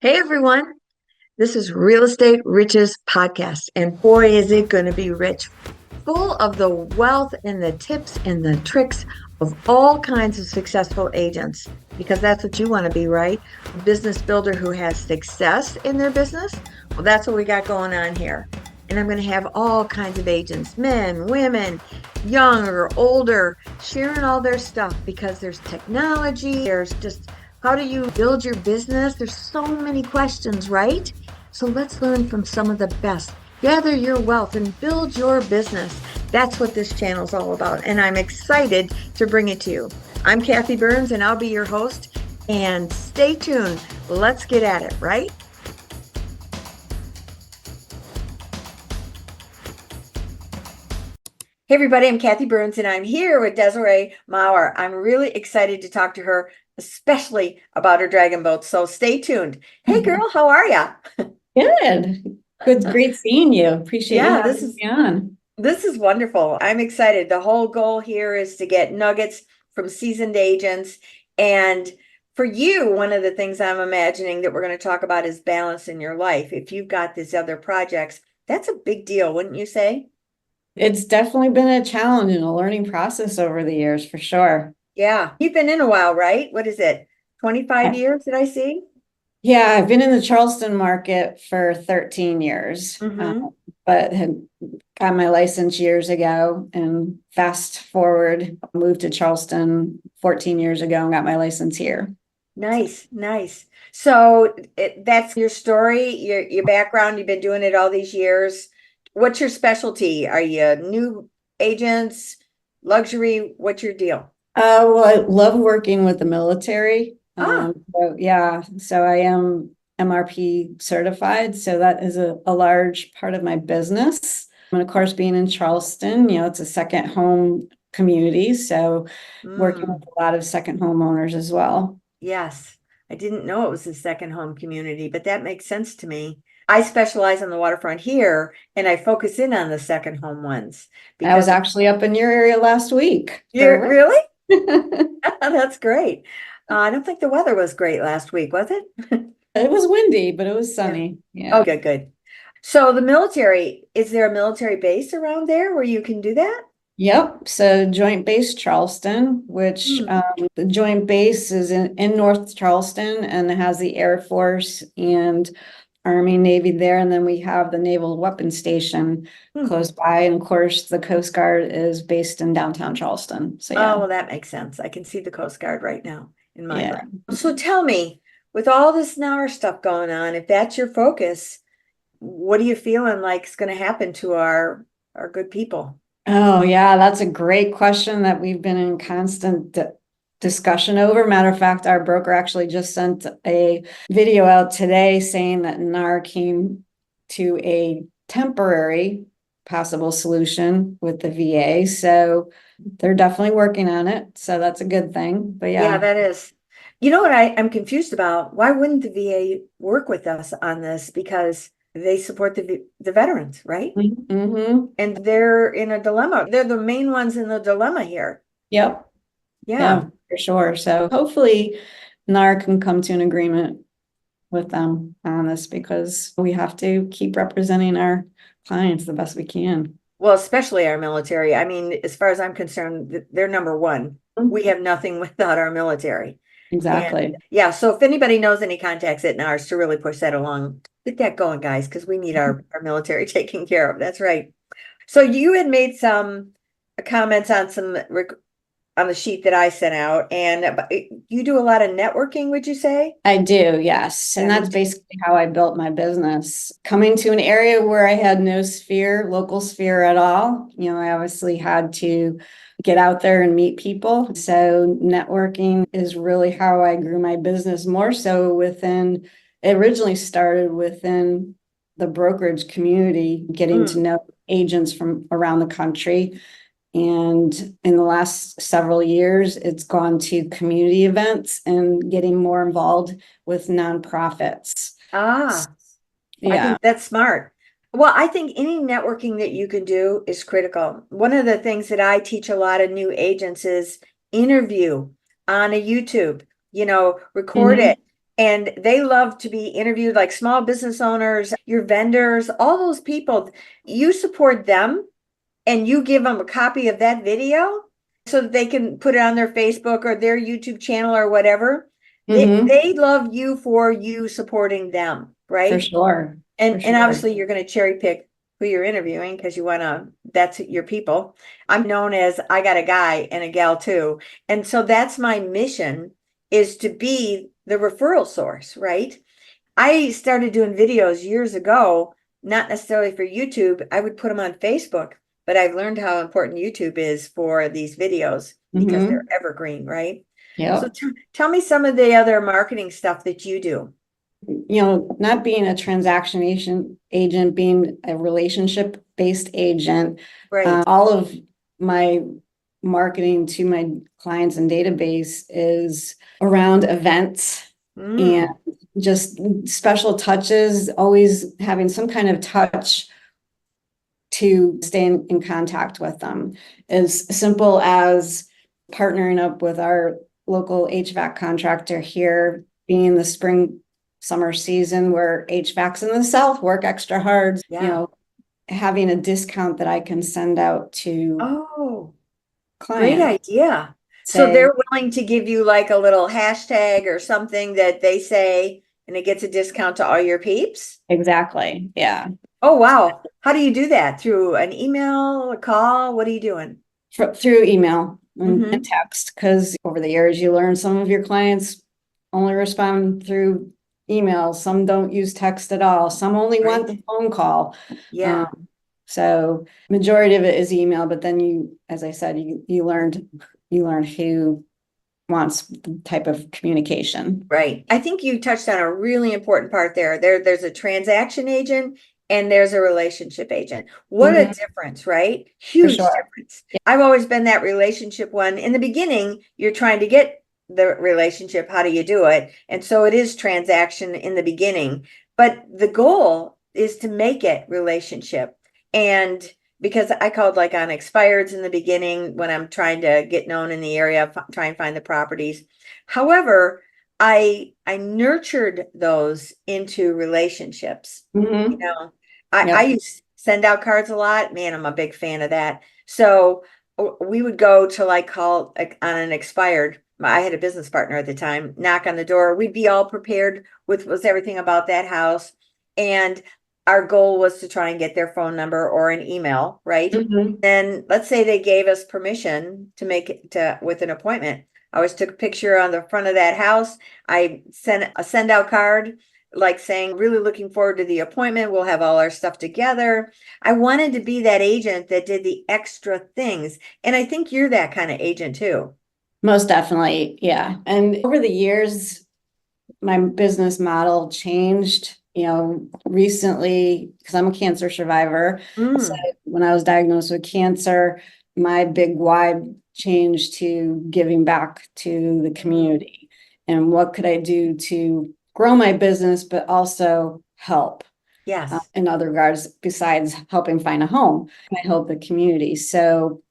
Hey everyone, this is Real Estate Riches Podcast, and boy, is it going to be rich, full of the wealth and the tips and the tricks of all kinds of successful agents, because that's what you want to be, right? A business builder who has success in their business. Well, that's what we got going on here. And I'm going to have all kinds of agents, men, women, young or older, sharing all their stuff because there's technology, there's just how do you build your business? There's so many questions, right? So let's learn from some of the best. Gather your wealth and build your business. That's what this channel is all about. And I'm excited to bring it to you. I'm Kathy Byrnes and I'll be your host. And stay tuned. Let's get at it, right? Hey everybody, I'm Kathy Byrnes and I'm here with Desiree Maruer. I'm really excited to talk to her, especially about her dragon boat. So stay tuned. Hey girl, how are ya? Good. Good. Great seeing you. Appreciate you Yeah, having me on. this is wonderful. I'm excited. The whole goal here is to get nuggets from seasoned agents. And for you, one of the things I'm imagining that we're going to talk about is balance in your life. If you've got these other projects, that's a big deal, wouldn't you say? It's definitely been a challenge and a learning process over the years, for sure. Yeah, you've been in a while, right? What is it? 25 I- years, did I see? Yeah, I've been in the Charleston market for 13 years, Mm-hmm. but had got my license years ago and fast forward, moved to Charleston 14 years ago and got my license here. Nice, nice. So that's your story, your background. You've been doing it all these years. What's your specialty? Are you new agents, luxury? What's your deal? Well, I love working with the military. Ah, So I am MRP certified. So that is a large part of my business. And of course, being in Charleston, it's a second home community. So working with mm, a lot of second homeowners as well. yes. I didn't know it was a second home community, but that makes sense to me. I specialize on the waterfront here and I focus in on the second home ones I was because actually up in your area last week you're for really? it That's great. I don't think the weather was great last week, was it? was windy, but it was Yeah. sunny. Oh, Yeah. good, good. So the military, is there a military base around there where you can do that? Yep. So Joint Base Charleston, which Hmm. the Joint Base is in North Charleston and it has the Air Force and Army, Navy there. And then we have the Naval Weapons Station Hmm. close by. And of course, the Coast Guard is based in downtown Charleston. So Oh, yeah, well, that makes sense. I can see the Coast Guard right now in my yeah. brain. So tell me, with all this Maurer stuff going on, if that's your focus, what are you feeling like is going to happen to our good people? Oh, yeah, that's a great question that we've been in constant discussion over. Matter of fact, our broker actually just sent a video out today saying that NAR came to a temporary possible solution with the VA. So they're definitely working on it. So that's a good thing. But Yeah, yeah, that is. You know what I'm confused about? Why wouldn't the VA work with us on this? Because they support the veterans, right? hmm. And they're in a dilemma. They're the main ones in the dilemma here. Yep. Yeah. Yeah, for sure. So hopefully NAR can come to an agreement with them on this because we have to keep representing our clients the best we can. Well, especially our military. I mean, as far as I'm concerned, they're number one. We have nothing without our military. And Exactly. yeah, so if anybody knows any contacts at NARS to really push that along, get that going, guys, because we need our military taken care of. That's right. So you had made some comments on on the sheet that I sent out, and you do a lot of networking, would you say? I do, yes. Yeah, And me that's too. basically how I built my business. Coming to an area where I had no sphere, local sphere at all, I obviously had to get out there and meet people. So networking is really how I grew my business more so it originally started within the brokerage community, getting to Mm. know agents from around the country. And in the last several years, it's gone to community events and getting more involved with nonprofits. Ah, I Yeah. think that's smart. Well, I think any networking that you can do is critical. One of the things that I teach a lot of new agents is interview on a YouTube, record Mhm. it And they love to be interviewed, like small business owners, your vendors, all those people. You support them and you give them a copy of that video so that they can put it on their Facebook or their YouTube channel or whatever. They love you for you supporting them, right? For sure. And obviously you're going to cherry pick who you're interviewing because you want to, that's your people. I'm known as I got a guy and a gal too. And so that's my mission, is to be the referral source, right? I started doing videos years ago, not necessarily for YouTube. I would put them on Facebook, but I've learned how important YouTube is for these videos because they're evergreen, right? Yeah. So tell me some of the other marketing stuff that you do. Not being a transaction agent, being a relationship-based agent, Right. all of my marketing to my clients and database is around events and just special touches, always having some kind of touch to stay in contact with them. As simple as partnering up with our local HVAC contractor here, being the spring summer season where HVACs in the South work extra hard, having a discount that I can send out to clients. Great idea. So they're willing to give you like a little hashtag or something that they say, and it gets a discount to all your peeps? Exactly. Yeah. Oh, wow. How do you do that? Through an email, a call? What are you doing? Through email and text, because over the years you learn some of your clients only respond through email. Some don't use text at all. Some only want the phone call. Yeah. So majority of it is email, but then you, as I said, you learn who wants the type of communication. Right. I think you touched on a really important part there. There's a transaction agent and there's a relationship agent. What a difference, right? Huge difference. Yeah. I've always been that relationship one. In the beginning, you're trying to get the relationship. How do you do it? And so it is transaction in the beginning, but the goal is to make it relationship. And because I called like on expireds in the beginning when I'm trying to get known in the area, try and find the properties. However, I nurtured those into relationships. I used to send out cards a lot. Man, I'm a big fan of that. So we would go to like call on an expired. I had a business partner at the time, knock on the door. We'd be all prepared with everything about that house. And our goal was to try and get their phone number or an email, right? Then let's say they gave us permission to make it with an appointment. I always took a picture on the front of that house. I sent a send out card, like saying, really looking forward to the appointment. We'll have all our stuff together. I wanted to be that agent that did the extra things. And I think you're that kind of agent too. Most definitely. Yeah. And over the years, my business model changed, recently, because I'm a cancer survivor. So when I was diagnosed with cancer, my big why changed to giving back to the community. And what could I do to grow my business, but also help? Yes. In other regards, besides helping find a home, I help the community. So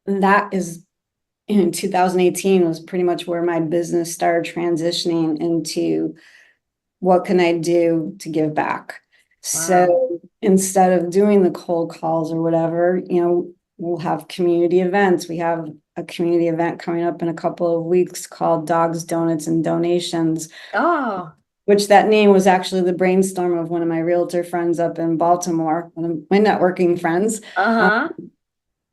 that is in 2018 was pretty much where my business started transitioning into what can I do to give back? Wow. So instead of doing the cold calls or whatever, we'll have community events. We have a community event coming up in a couple of weeks called Dogs, Donuts, and Donations. Oh. Which that name was actually the brainstorm of one of my realtor friends up in Baltimore, one of my networking friends.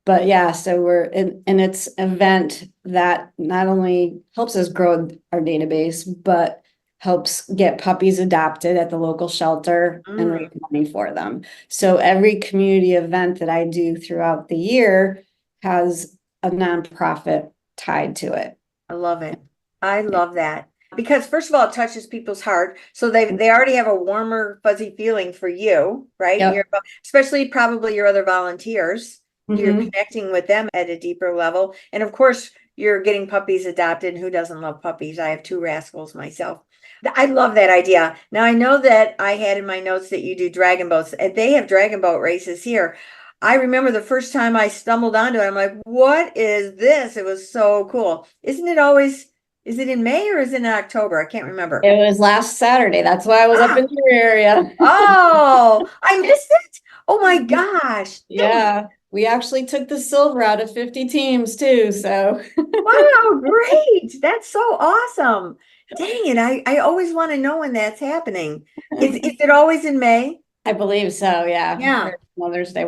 But yeah, so and it's an event that not only helps us grow our database, but helps get puppies adopted at the local shelter and raise money for them. So every community event that I do throughout the year has a nonprofit tied to it. I love it. I love that. Because first of all, it touches people's heart. So they already have a warmer, fuzzy feeling for you, right? Yep. Especially probably your other volunteers. You're connecting with them at a deeper level. And of course, you're getting puppies adopted. Who doesn't love puppies? I have 2 rascals myself. I love that idea. Now, I know that I had in my notes that you do dragon boats, and they have dragon boat races here. I remember the first time I stumbled onto it, I'm like, what is this? It was so cool. Isn't it always Is it in May or is it in October? I can't remember. It was last Saturday. That's why I was up Ah, in your area. oh, I missed it. Oh my gosh. Dang. Yeah, we actually took the silver out of 50 teams too. So Wow, great. That's so awesome. Dang it. I always want to know when that's happening. Is it always in May? I believe so. Yeah. Yeah. For Mother's Day.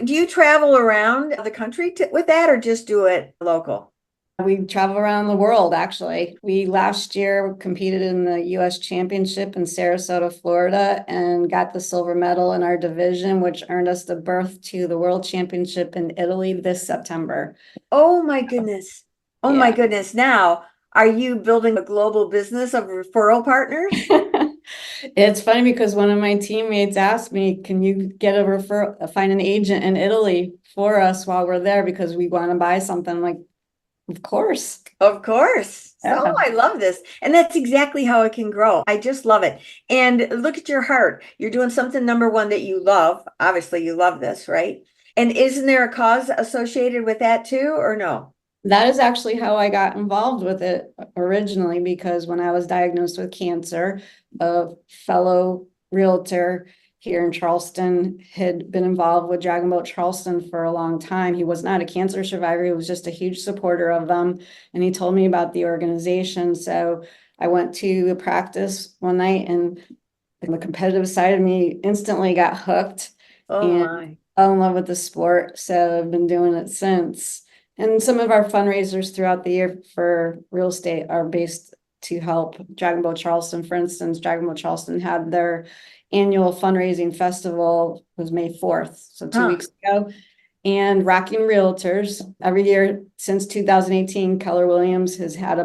Do you travel around the country with that or just do it local? We travel around the world, actually. We last year competed in the US Championship in Sarasota, Florida, and got the silver medal in our division, which earned us the berth to the World Championship in Italy this September. Oh my goodness. Oh my Yeah. goodness. Now, are you building a global business of referral partners? It's funny because one of my teammates asked me, can you get a find an agent in Italy for us while we're there because we want to buy something? Like, of course. Of course. So Yeah. I love this. And that's exactly how it can grow. I just love it. And look at your heart. You're doing something number one that you love. Obviously, you love this, right? And isn't there a cause associated with that too, or no? That is actually how I got involved with it originally, because when I was diagnosed with cancer, a fellow realtor here in Charleston had been involved with Dragon Boat Charleston for a long time. He was not a cancer survivor. He was just a huge supporter of them. And he told me about the organization. So I went to a practice one night, and the competitive side of me instantly got hooked Oh and my. fell in love with the sport. So I've been doing it since. And some of our fundraisers throughout the year for real estate are based to help Dragon Boat Charleston. For instance, Dragon Boat Charleston had their annual fundraising festival was May 4th, so 2 weeks ago. And Rocking Realtors, every year since 2018, Keller Williams has had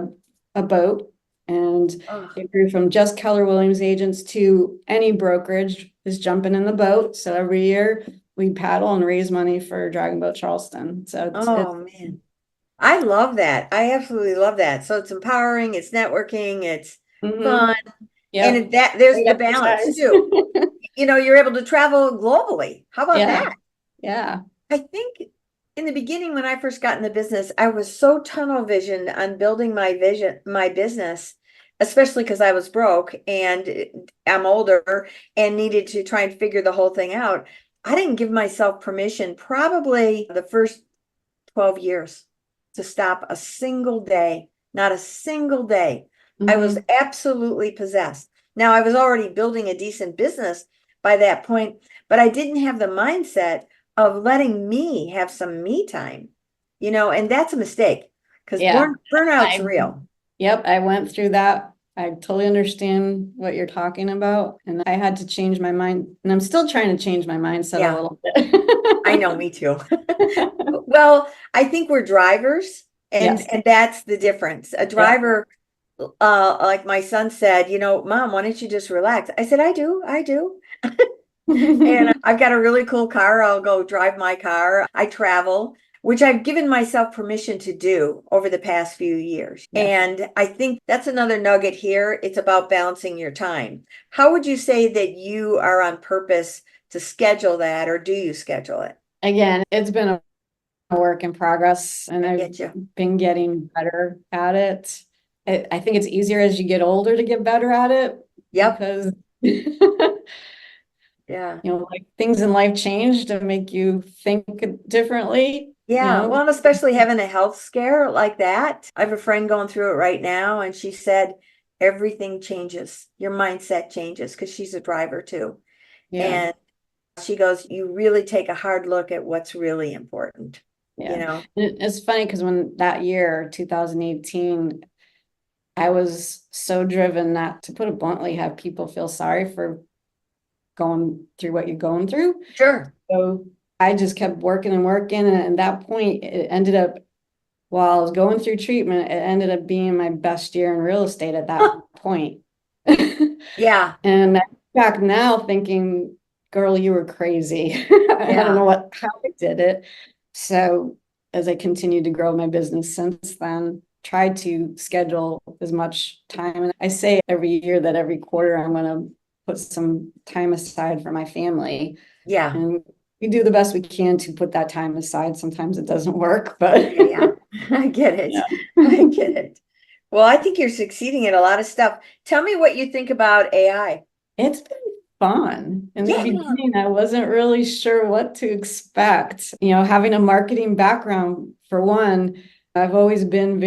a boat, and Oh, it grew from just Keller Williams agents to any brokerage is jumping in the boat. So every year we paddle and raise money for Dragon Boat Charleston. So it's oh man. I love that. I absolutely love that. So it's empowering, it's networking, it's mhm. fun, and Yep. there's Great the balance exercise. too. You're able to travel globally. How about Yeah. that? Yeah. I think in the beginning, when I first got in the business, I was so tunnel visioned on building my business, especially because I was broke and I'm older and needed to try and figure the whole thing out. I didn't give myself permission, probably the first 12 years, to stop a single day, not a single day. I was Mhm. absolutely possessed. Now, I was already building a decent business by that point, but I didn't have the mindset of letting me have some me time, and that's a mistake because Yeah. burnout's I real. Yep, I went through that. I totally understand what you're talking about. And I had to change my mind. And I'm still trying to change my mindset a Yeah, little I know, me too. Well, I think we're drivers, and Yes. and that's the difference. A Yep. driver, like my son said, Mom, why don't you just relax? I said, I do. And I've got a really cool car. I'll go drive my car. I travel, which I've given myself permission to do over the past few years. Yeah. And I think that's another nugget here. It's about balancing your time. How would you say that you are on purpose to schedule that, or do you schedule it? Again, it's been a work in progress, and I I've get you. been getting better at it. I think it's easier as you get older to get better at it Yep. because Yeah. like things in life change to make you think differently, Yeah. Well, and especially having a health scare like that. I have a friend going through it right now, and she said everything changes. Your mindset changes because she's a driver too. Yeah. And she goes, you really take a hard look at what's really important, you Yeah. know? It's funny because when that year, 2018, I was so driven not, to put it bluntly, have people feel sorry for going through what you're going through. Sure. So I just kept working and working. And at that point, it ended up, while I was going through treatment, it ended up being my best year in real estate at that point. Yeah. And I'm back now thinking, girl, you were crazy. I don't Yeah. know how I did it. So as I continued to grow my business since then, tried to schedule as much time. And I say every year that every quarter I'm going to put some time aside for my family. Yeah. And we do the best we can to put that time aside. Sometimes it doesn't work, but Yeah. I get it. yeah. I get it. Well, I think you're succeeding at a lot of stuff. Tell me what you think about AI. It's been fun. In the Yeah. beginning, I wasn't really sure what to expect. Having a marketing background, for one, I've always been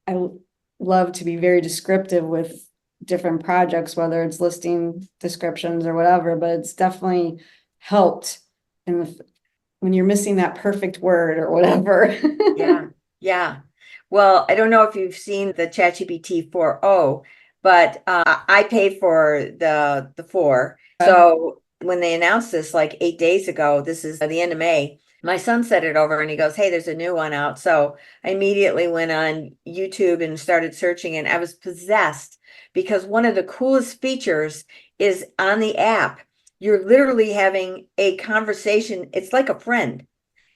I love to be very descriptive with different projects, whether it's listing descriptions or whatever, but it's definitely helped when you're missing that perfect word or whatever. Yeah. Yeah. Well, I don't know if you've seen the ChatGPT 4.0, but I pay for the 4. So when they announced this like 8 days ago, this is the end of May, my son said it over and he goes, "Hey, there's a new one out." So I immediately went on YouTube and started searching, and I was possessed because one of the coolest features is on the app. You're literally having a conversation. It's like a friend.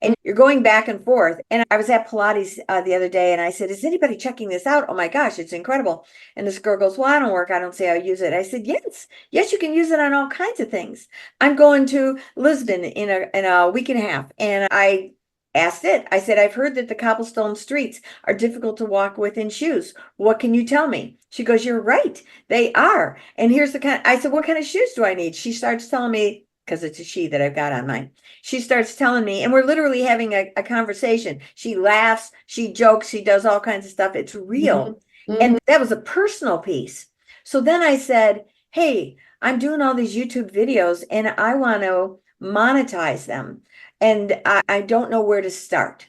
And you're going back and forth. And I was at Pilates the other day and I said, "Is anybody checking this out? Oh my gosh, it's incredible." And this girl goes, "Well, I don't work. I don't see how you use it." I said, "Yes, yes, you can use it on all kinds of things." I'm going to Lisbon in a week and a half. And I asked it, I said, "I've heard that the cobblestone streets are difficult to walk with in shoes. What can you tell me?" She goes, "You're right. They are. And here's the kind." I said, "What kind of shoes do I need?" She starts telling me, because it's a she that I've got on mine. She starts telling me, and we're literally having a conversation. She laughs, she jokes, she does all kinds of stuff. It's real. Mhm. And that was a personal piece. So then I said, "Hey, I'm doing all these YouTube videos and I want to monetize them. And I don't know where to start."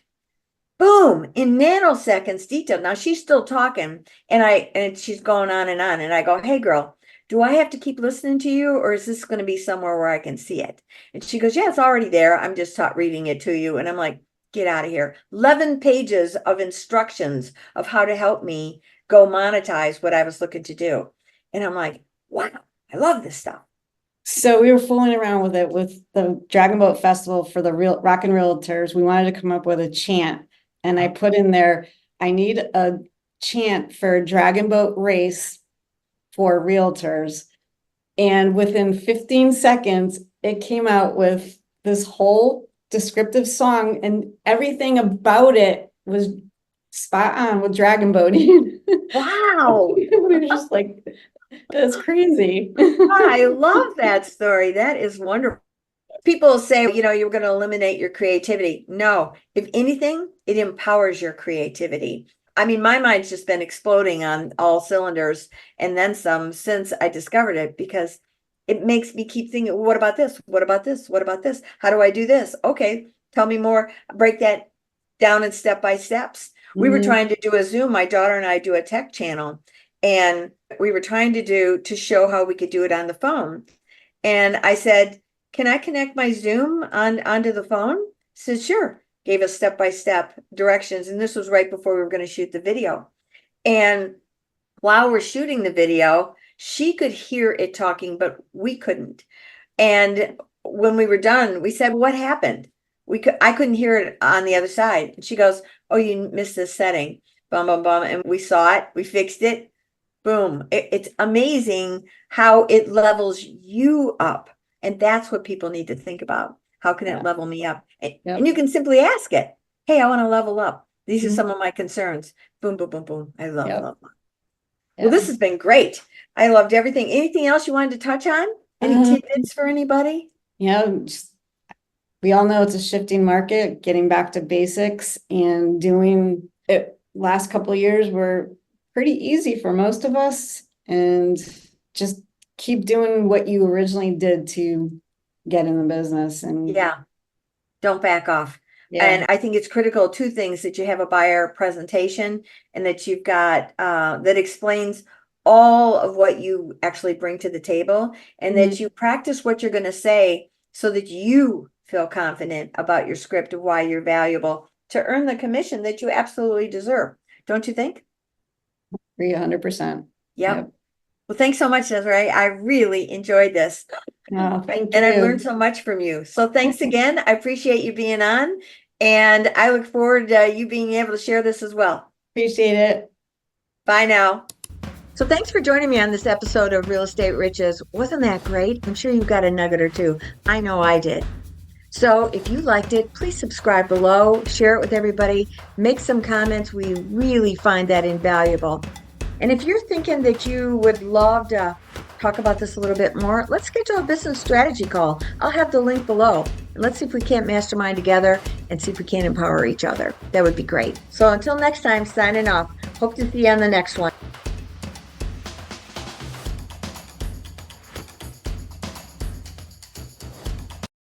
Boom, in nanoseconds detail. Now she's still talking and she's going on. And I go, "Hey girl, do I have to keep listening to you, or is this going to be somewhere where I can see it?" And she goes, "Yeah, it's already there. I'm just reading it to you." And I'm like, "Get out of here." 11 pages of instructions of how to help me go monetize what I was looking to do. And I'm like, wow, I love this stuff. So we were fooling around with it with the Dragon Boat Festival for the real Rock and Realtors. We wanted to come up with a chant, and I put in there, "I need a chant for a Dragon Boat race for realtors." And within 15 seconds, it came out with this whole descriptive song, and everything about it was spot on with dragon boating. Wow. We were just like, that's crazy. I love that story. That is wonderful. People say, you're going to eliminate your creativity. No, if anything, it empowers your creativity. I mean, my mind's just been exploding on all cylinders and then some since I discovered it, because it makes me keep thinking, what about this? What about this? What about this? How do I do this? Okay, tell me more. Break that down in step by steps. We were trying to do a Zoom. My daughter and I do a tech channel, and we were trying to show how we could do it on the phone. And I said, "Can I connect my Zoom onto the phone?" Said, "Sure." Gave us step-by-step directions. And this was right before we were going to shoot the video. And while we're shooting the video, she could hear it talking, but we couldn't. And when we were done, we said, "What happened?" I couldn't hear it on the other side. And she goes, "Oh, you missed this setting." Bum, bum, bum. And we saw it, we fixed it. Boom. It's amazing how it levels you up. And that's what people need to think about. How can it level me up? And you can simply ask it, "Hey, I want to level up. These are some of my concerns." Boom, boom, boom, boom. I love. Well, this has been great. I loved everything. Anything else you wanted to touch on? Any tidbits for anybody? We all know it's a shifting market, getting back to basics and doing it. Last couple of years were pretty easy for most of us, and just keep doing what you originally did to get in the business. And don't back off. And I think it's critical, two things: that you have a buyer presentation, and that you've got that explains all of what you actually bring to the table, and that you practice what you're going to say so that you feel confident about your script of why you're valuable to earn the commission that you absolutely deserve. Don't you think? 100%. Yep. Well, thanks so much, Desiree. I really enjoyed this. Thank And you. I've learned so much from you. So thanks again. I appreciate you being on. And I look forward to you being able to share this as well. Appreciate it. Bye now. So thanks for joining me on this episode of Real Estate Riches. Wasn't that great? I'm sure you got a nugget or two. I know I did. So if you liked it, please subscribe below, share it with everybody, make some comments. We really find that invaluable. And if you're thinking that you would love to talk about this a little bit more, let's schedule a business strategy call. I'll have the link below. And let's see if we can't mastermind together and see if we can empower each other. That would be great. So until next time, signing off. Hope to see you on the next one.